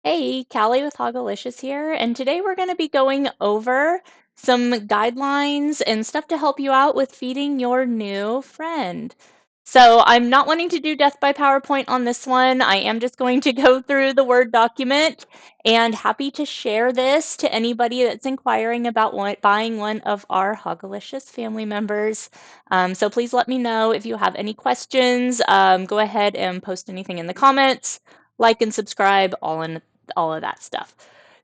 Hey, Callie with Hogalicious here, and today we're going to be going over some guidelines and stuff to help you out with feeding your new friend. So I'm not wanting to do death by PowerPoint on this one. I am just going to go through the Word document and happy to share this to anybody that's inquiring about buying one of our Hogalicious family members. So please let me know if you have any questions. Go ahead and post anything in the comments, like and subscribe, all of that stuff.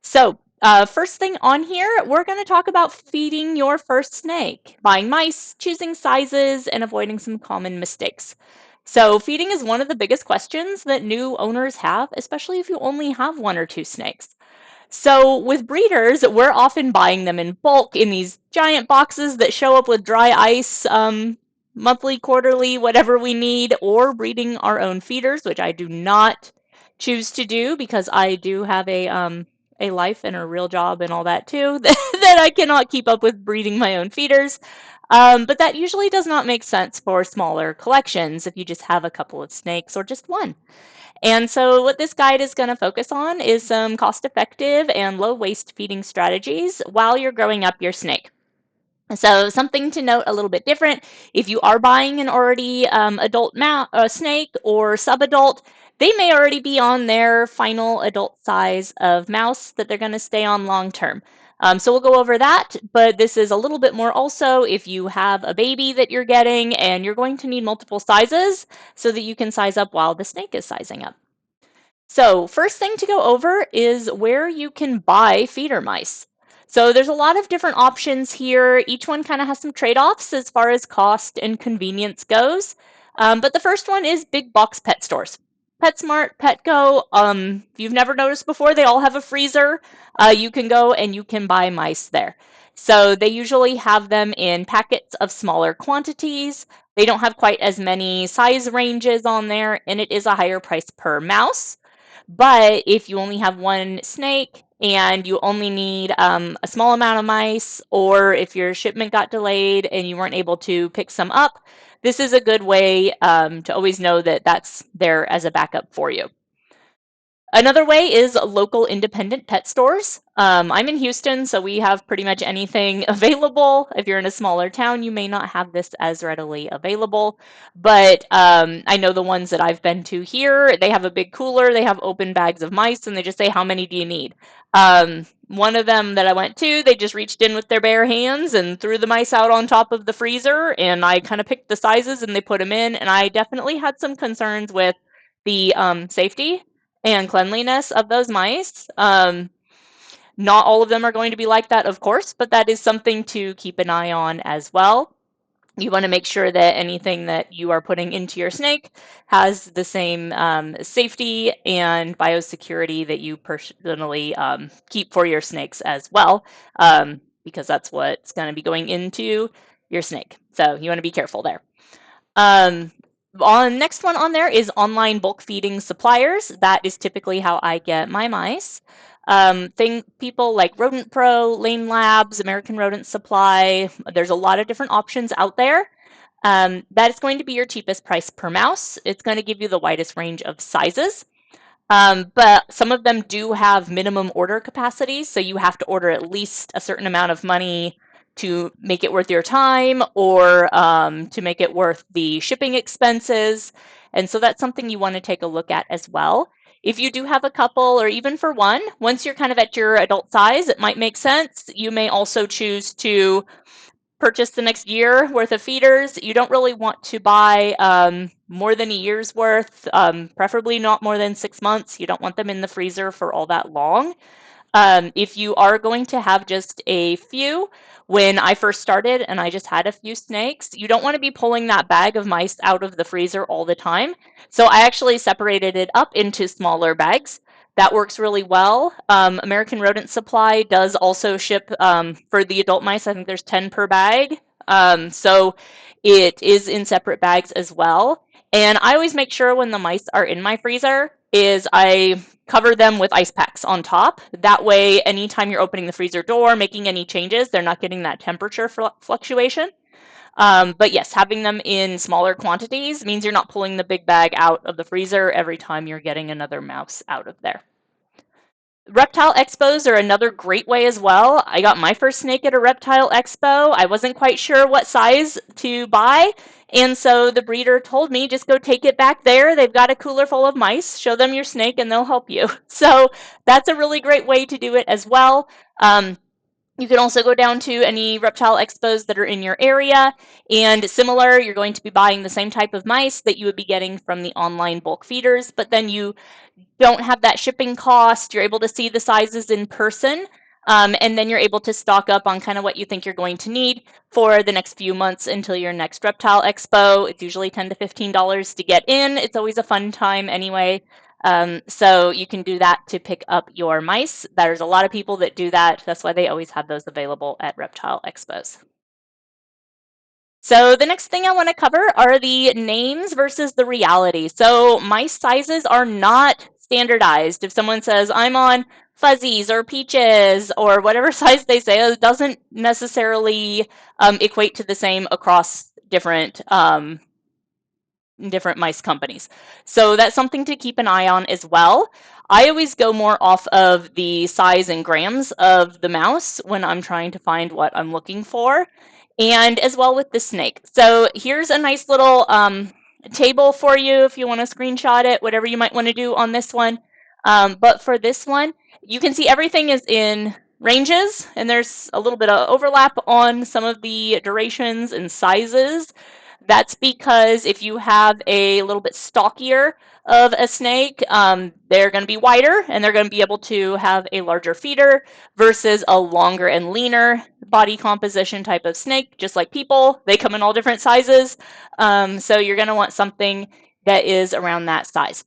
So, first thing on here, we're going to talk about feeding your first snake, buying mice, choosing sizes, and avoiding some common mistakes. So, feeding is one of the biggest questions that new owners have, especially if you only have one or two snakes. So, with breeders, we're often buying them in bulk in these giant boxes that show up with dry ice monthly, quarterly, whatever we need, or breeding our own feeders, which I do not choose to do because I do have a life and a real job and all that too that I cannot keep up with breeding my own feeders. But that usually does not make sense for smaller collections if you just have a couple of snakes or just one. And so, what this guide is going to focus on is some cost effective and low waste feeding strategies while you're growing up your snake. So, something to note a little bit different if you are buying an already adult snake or subadult, they may already be on their final adult size of mouse that they're going to stay on long term. So we'll go over that, but this is a little bit more also if you have a baby that you're getting and you're going to need multiple sizes so that you can size up while the snake is sizing up. So, first thing to go over is where you can buy feeder mice. So, there's a lot of different options here. Each one kind of has some trade offs as far as cost and convenience goes. But the first one is big box pet stores. PetSmart, Petco. If you've never noticed before, they all have a freezer. You can go and you can buy mice there. So, they usually have them in packets of smaller quantities. They don't have quite as many size ranges on there, and it is a higher price per mouse. But if you only have one snake and you only need a small amount of mice, or if your shipment got delayed and you weren't able to pick some up, this is a good way to always know that that's there as a backup for you. Another way is local independent pet stores. I'm in Houston, so we have pretty much anything available. If you're in a smaller town, you may not have this as readily available. But I know the ones that I've been to here, they have a big cooler, they have open bags of mice, and they just say, "How many do you need?" One of them that I went to, they just reached in with their bare hands and threw the mice out on top of the freezer, and I kind of picked the sizes and they put them in. And I definitely had some concerns with the safety and cleanliness of those mice. Not all of them are going to be like that, of course, but that is something to keep an eye on as well. You want to make sure that anything that you are putting into your snake has the same safety and biosecurity that you personally keep for your snakes as well, because that's what's going to be going into your snake. So you want to be careful there. Um, on next one on there is online bulk feeding suppliers. That is typically how I get my mice. People like Rodent Pro, Lane Labs, American Rodent Supply. There's a lot of different options out there. That is going to be your cheapest price per mouse. It's going to give you the widest range of sizes. But some of them do have minimum order capacities, so you have to order at least a certain amount of money to make it worth your time or to make it worth the shipping expenses. And so that's something you want to take a look at as well. If you do have a couple or even for one, once you're kind of at your adult size, it might make sense. You may also choose to purchase the next year worth of feeders. You don't really want to buy more than a year's worth, preferably not more than 6 months. You don't want them in the freezer for all that long. If you are going to have just a few, when I first started and I just had a few snakes, you don't want to be pulling that bag of mice out of the freezer all the time. So I actually separated it up into smaller bags. That works really well. American Rodent Supply does also ship for the adult mice. I think there's 10 per bag. So it is in separate bags as well. And I always make sure when the mice are in my freezer is I cover them with ice packs on top. That way, anytime you're opening the freezer door, making any changes, they're not getting that temperature fluctuation. But yes, having them in smaller quantities means you're not pulling the big bag out of the freezer every time you're getting another mouse out of there. Reptile expos are another great way as well. I got my first snake at a reptile expo. I wasn't quite sure what size to buy, and so the breeder told me just go take it back there. They've got a cooler full of mice. Show them your snake and they'll help you. So that's a really great way to do it as well. You can also go down to any reptile expos that are in your area. And similar, you're going to be buying the same type of mice that you would be getting from the online bulk feeders, but then you don't have that shipping cost. You're able to see the sizes in person. And then you're able to stock up on kind of what you think you're going to need for the next few months until your next reptile expo. It's usually $10 to $15 to get in. It's always a fun time anyway. So you can do that to pick up your mice. There's a lot of people that do that. That's why they always have those available at reptile expos. So the next thing I want to cover are the names versus the reality. So my sizes are not standardized. If someone says I'm on fuzzies or peaches or whatever size they say, it doesn't necessarily equate to the same across different mice companies. So that's something to keep an eye on as well. I always go more off of the size in grams of the mouse when I'm trying to find what I'm looking for, and as well with the snake. So here's a nice little table for you if you want to screenshot it, whatever you might want to do on this one. But for this one, you can see everything is in ranges, and there's a little bit of overlap on some of the durations and sizes. That's because if you have a little bit stockier of a snake, they're going to be wider and they're going to be able to have a larger feeder versus a longer and leaner body composition type of snake, just like people. They come in all different sizes. So you're going to want something that is around that size.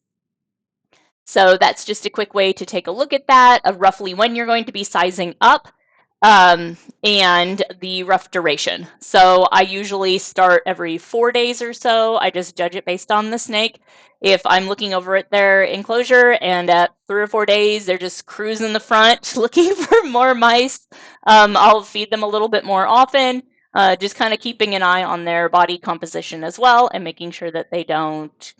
So that's just a quick way to take a look at that, of roughly when you're going to be sizing up, and the rough duration. So I usually start every 4 days or so. I just judge it based on the snake. If I'm looking over at their enclosure and at 3 or 4 days, they're just cruising the front looking for more mice, I'll feed them a little bit more often, just kind of keeping an eye on their body composition as well and making sure that they don't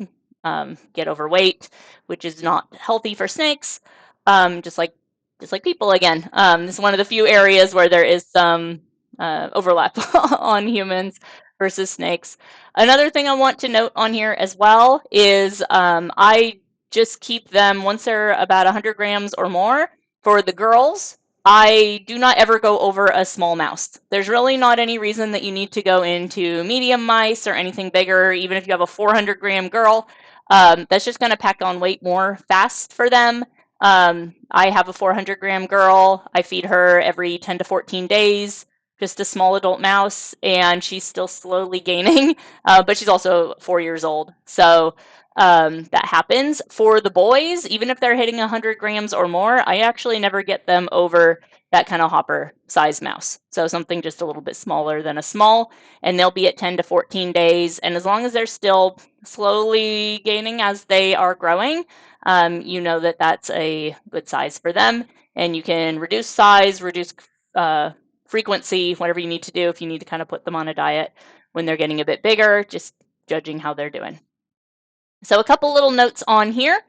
get overweight, which is not healthy for snakes. Just like people again. This is one of the few areas where there is some overlap on humans versus snakes. Another thing I want to note on here as well is I just keep them once they're about 100 grams or more. For the girls, I do not ever go over a small mouse. There's really not any reason that you need to go into medium mice or anything bigger, even if you have a 400-gram girl. That's just going to pack on weight more fast for them. I have a 400-gram girl. I feed her every 10 to 14 days, just a small adult mouse, and she's still slowly gaining, but she's also 4 years old. So that happens. For the boys, even if they're hitting 100 grams or more, I actually never get them over that kind of hopper size mouse. So something just a little bit smaller than a small, and they'll be at 10 to 14 days. And as long as they're still slowly gaining as they are growing, you know that that's a good size for them. And you can reduce size, reduce frequency, whatever you need to do if you need to kind of put them on a diet when they're getting a bit bigger, just judging how they're doing. So a couple little notes on here.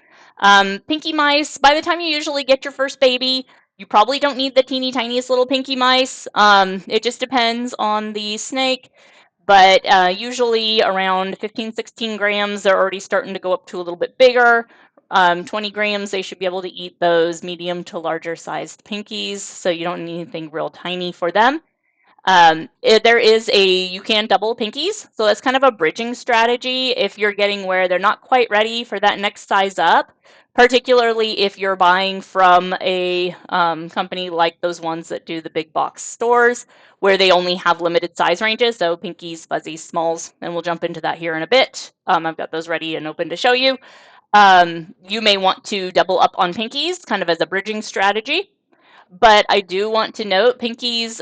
Pinky mice, by the time you usually get your first baby, you probably don't need the teeny tiniest little pinky mice. It just depends on the snake, but usually around 15, 16 grams, they're already starting to go up to a little bit bigger. 20 grams, they should be able to eat those medium to larger sized pinkies, so you don't need anything real tiny for them. There is you can double pinkies, so that's kind of a bridging strategy if you're getting where they're not quite ready for that next size up, particularly if you're buying from a company like those ones that do the big box stores where they only have limited size ranges, so pinkies, fuzzies, smalls, and we'll jump into that here in a bit. I've got those ready and open to show you. You may want to double up on pinkies kind of as a bridging strategy. But I do want to note pinkies,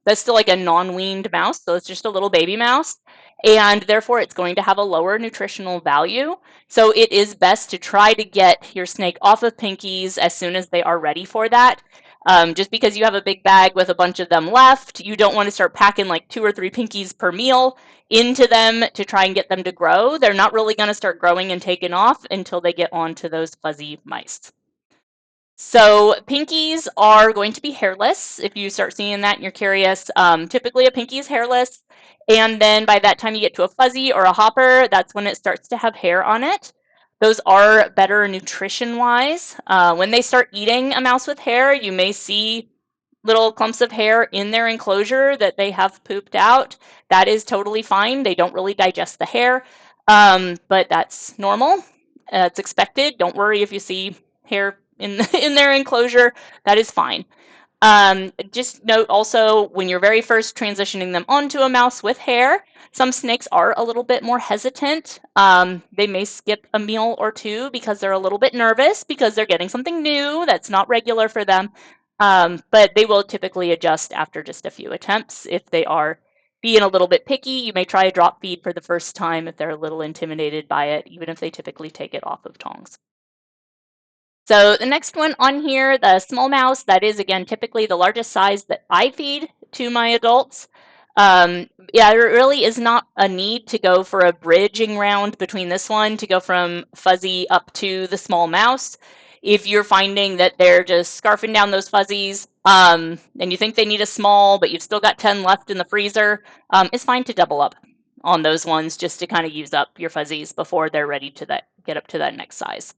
that's still like a non-weaned mouse, so it's just a little baby mouse, and therefore it's going to have a lower nutritional value. So it is best to try to get your snake off of pinkies as soon as they are ready for that. Just because you have a big bag with a bunch of them left, you don't want to start packing like 2 or 3 pinkies per meal into them to try and get them to grow. They're not really going to start growing and taking off until they get onto those fuzzy mice. So pinkies are going to be hairless. If you start seeing that and you're curious, typically a pinky is hairless. And then by that time you get to a fuzzy or a hopper, that's when it starts to have hair on it. Those are better nutrition-wise. When they start eating a mouse with hair, you may see little clumps of hair in their enclosure that they have pooped out. That is totally fine. They don't really digest the hair, but that's normal. It's expected. Don't worry if you see hair in their enclosure. That is fine. Just note also when you're very first transitioning them onto a mouse with hair, some snakes are a little bit more hesitant. They may skip a meal or two because they're a little bit nervous because they're getting something new that's not regular for them. But they will typically adjust after just a few attempts. If they are being a little bit picky, you may try a drop feed for the first time if they're a little intimidated by it, even if they typically take it off of tongs. So the next one on here, the small mouse, that is again typically the largest size that I feed to my adults. Yeah, there really is not a need to go for a bridging round between this one to go from fuzzy up to the small mouse. If you're finding that they're just scarfing down those fuzzies and you think they need a small, but you've still got 10 left in the freezer, it's fine to double up on those ones just to kind of use up your fuzzies before they're ready to get up to that next size.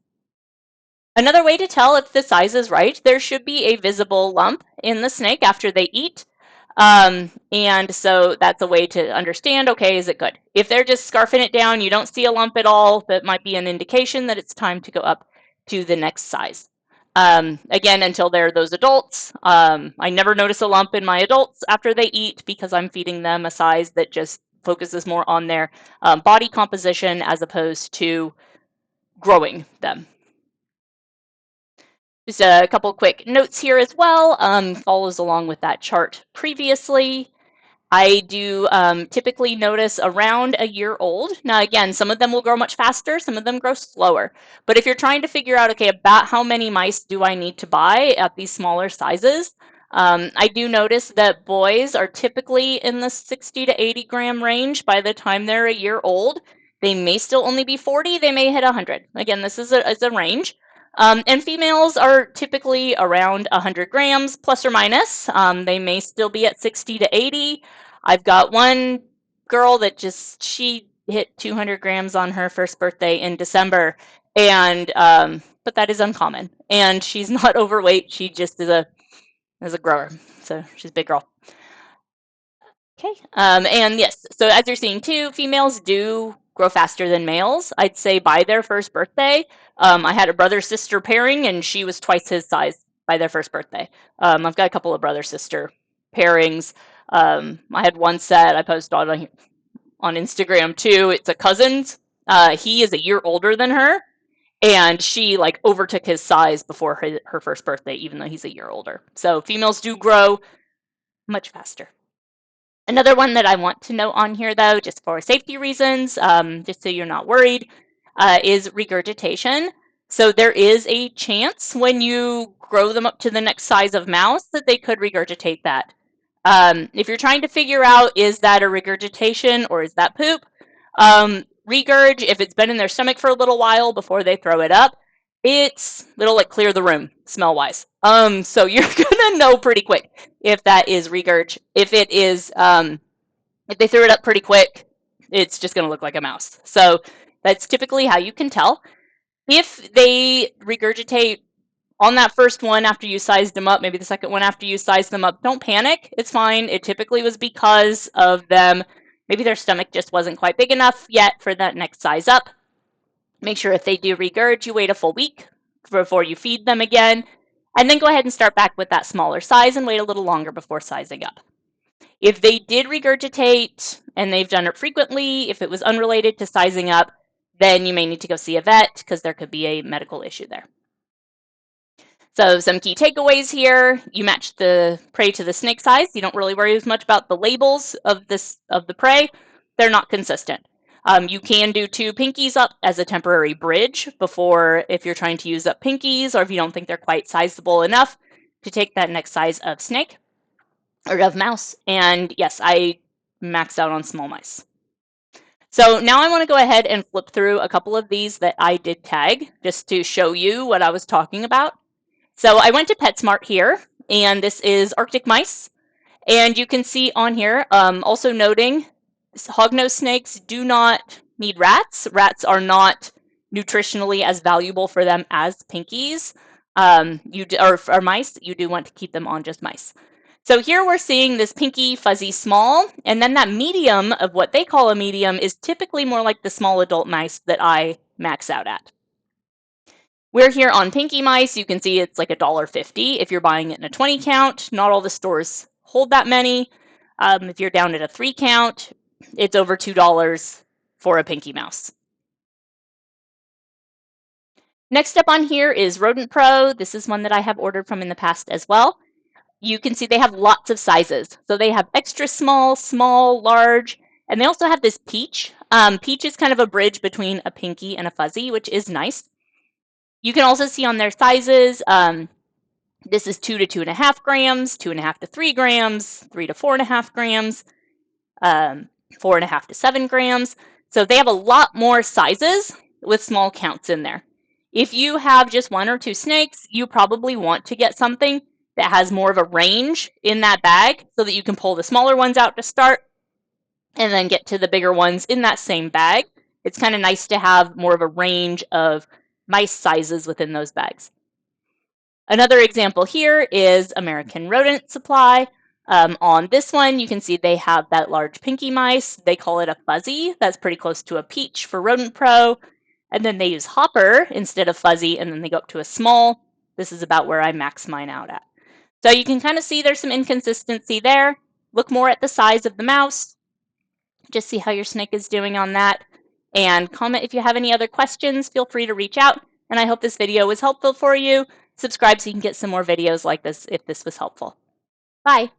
Another way to tell if the size is right, there should be a visible lump in the snake after they eat. And so that's a way to understand, okay, is it good? If they're just scarfing it down, you don't see a lump at all, that might be an indication that it's time to go up to the next size. Again, until they're those adults, I never notice a lump in my adults after they eat because I'm feeding them a size that just focuses more on their body composition as opposed to growing them. Just a couple quick notes here as well. Follows along with that chart previously. I do typically notice around a year old. Now, again, some of them will grow much faster, some of them grow slower. But if you're trying to figure out, okay, about how many mice do I need to buy at these smaller sizes, I do notice that boys are typically in the 60 to 80 gram range by the time they're a year old. They may still only be 40, they may hit 100. Again, this is a range. And females are typically around 100 grams plus or minus. They may still be at 60 to 80. I've got one girl that she hit 200 grams on her first birthday in December, and but that is uncommon. And she's not overweight. She just is a grower, so she's a big girl. Okay, and yes, so as you're seeing too, females do grow faster than males. I'd say by their first birthday. I had a brother-sister pairing, and she was twice his size by their first birthday. I've got a couple of brother-sister pairings. I had one set I posted on Instagram too. It's a cousin's. He is a year older than her, and she like overtook his size before her first birthday, even though he's a year older. So females do grow much faster. Another one that I want to note on here, though, just for safety reasons, just so you're not worried, is regurgitation. So there is a chance when you grow them up to the next size of mouse that they could regurgitate that. If you're trying to figure out, is that a regurgitation or is that poop? Regurg, if it's been in their stomach for a little while before they throw it up, it'll like clear the room smell wise. So you're gonna know pretty quick if that is regurg. If it is, if they threw it up pretty quick, it's just gonna look like a mouse. So that's typically how you can tell. If they regurgitate on that first one after you sized them up, maybe the second one after you sized them up, don't panic. It's fine. It typically was because of them. Maybe their stomach just wasn't quite big enough yet for that next size up. Make sure if they do regurg, you wait a full week before you feed them again. And then go ahead and start back with that smaller size and wait a little longer before sizing up. If they did regurgitate and they've done it frequently, if it was unrelated to sizing up, then you may need to go see a vet because there could be a medical issue there. So some key takeaways here: you match the prey to the snake size. You don't really worry as much about the labels of the prey. They're not consistent. You can do 2 pinkies up as a temporary bridge before, if you're trying to use up pinkies or if you don't think they're quite sizable enough to take that next size of snake or of mouse. And yes, I maxed out on small mice. So now I want to go ahead and flip through a couple of these that I did tag just to show you what I was talking about. So I went to PetSmart here, and this is Arctic mice. And you can see on here, also noting, hognose snakes do not need rats. Rats are not nutritionally as valuable for them as pinkies. Or mice, you do want to keep them on just mice. So here we're seeing this pinky, fuzzy, small, and then that medium of what they call a medium is typically more like the small adult mice that I max out at. We're here on pinky mice. You can see it's like $1.50 if you're buying it in a 20 count. Not all the stores hold that many. If you're down at a 3 count, it's over $2 for a pinky mouse. Next up on here is Rodent Pro. This is one that I have ordered from in the past as well. You can see they have lots of sizes. So they have extra small, small, large, and they also have this peach. Peach is kind of a bridge between a pinky and a fuzzy, which is nice. You can also see on their sizes, this is 2 to 2.5 grams, 2.5 to 3 grams, 3 to 4.5 grams, 4.5 to 7 grams. So they have a lot more sizes with small counts in there. If you have just 1 or 2 snakes, you probably want to get something that has more of a range in that bag so that you can pull the smaller ones out to start and then get to the bigger ones in that same bag. It's kind of nice to have more of a range of mice sizes within those bags. Another example here is American Rodent Supply. On this one, you can see they have that large pinky mice. They call it a fuzzy. That's pretty close to a peach for Rodent Pro. And then they use hopper instead of fuzzy, and then they go up to a small. This is about where I max mine out at. So you can kind of see there's some inconsistency there. Look more at the size of the mouse. Just see how your snake is doing on that. And comment if you have any other questions. Feel free to reach out. And I hope this video was helpful for you. Subscribe so you can get some more videos like this if this was helpful. Bye.